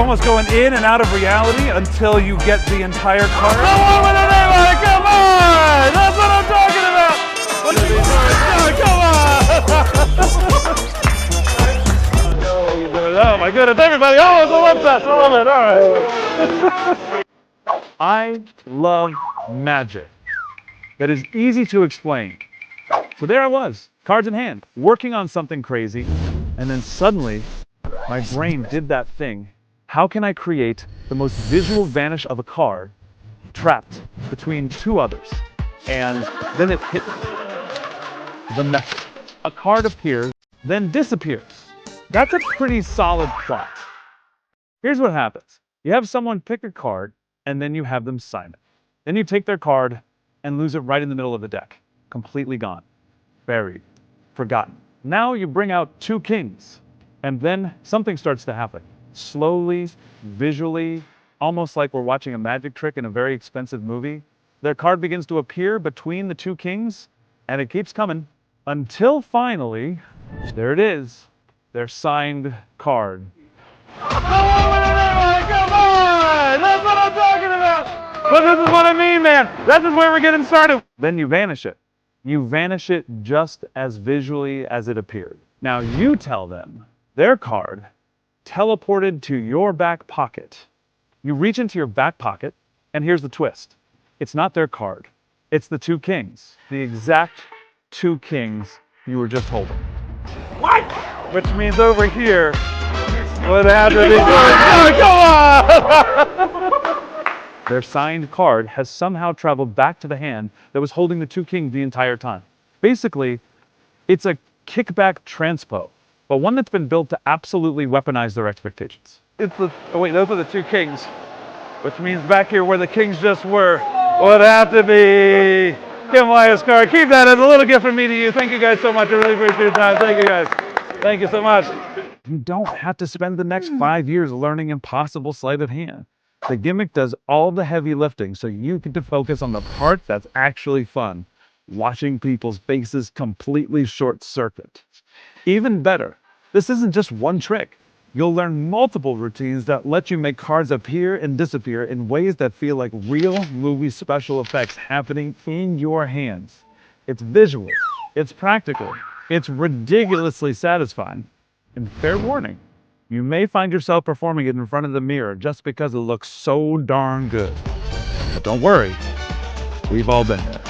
almost going in and out of reality until you get the entire card. Come on with it, everybody! Come on! That's what I'm talking about! Come on! Oh my goodness, everybody! Oh, it's a love fest! I love it! All right. I love magic. That is easy to explain. So there I was, cards in hand, working on something crazy, and then suddenly, my brain did that thing. How can I create the most visual vanish of a card trapped between two others? And then it hit me. The method. A card appears, then disappears. That's a pretty solid plot. Here's what happens. You have someone pick a card, and then you have them sign it. Then you take their card and lose it right in the middle of the deck. Completely gone. Buried. Forgotten. Now you bring out two kings, and then something starts to happen. Slowly, visually, almost like we're watching a magic trick in a very expensive movie. Their card begins to appear between the two kings, and it keeps coming until finally, there it is, their signed card. Come on! That's what I'm talking about! But this is what I mean, man! This is where we're getting started! Then you vanish it. You vanish it just as visually as it appeared. Now you tell them their card teleported to your back pocket. You reach into your back pocket, and here's the twist. It's not their card. It's the two kings. The exact two kings you were just holding. What? Which means over here, would have to be come on! Their signed card has somehow traveled back to the hand that was holding the two kings the entire time. Basically, it's a kickback transpo, but one that's been built to absolutely weaponize their expectations. It's the, oh wait, those are the two kings, which means back here where the kings just were, would have to be Kim Wyatt's card. Keep that as a little gift from me to you. Thank you guys so much. I really appreciate your time. Thank you guys. Thank you so much. You don't have to spend the next 5 years learning impossible sleight of hand. The gimmick does all the heavy lifting so you get to focus on the part that's actually fun, watching people's faces completely short circuit. Even better, this isn't just one trick. You'll learn multiple routines that let you make cards appear and disappear in ways that feel like real movie special effects happening in your hands. It's visual, it's practical, it's ridiculously satisfying. And fair warning, you may find yourself performing it in front of the mirror just because it looks so darn good. But don't worry, we've all been there.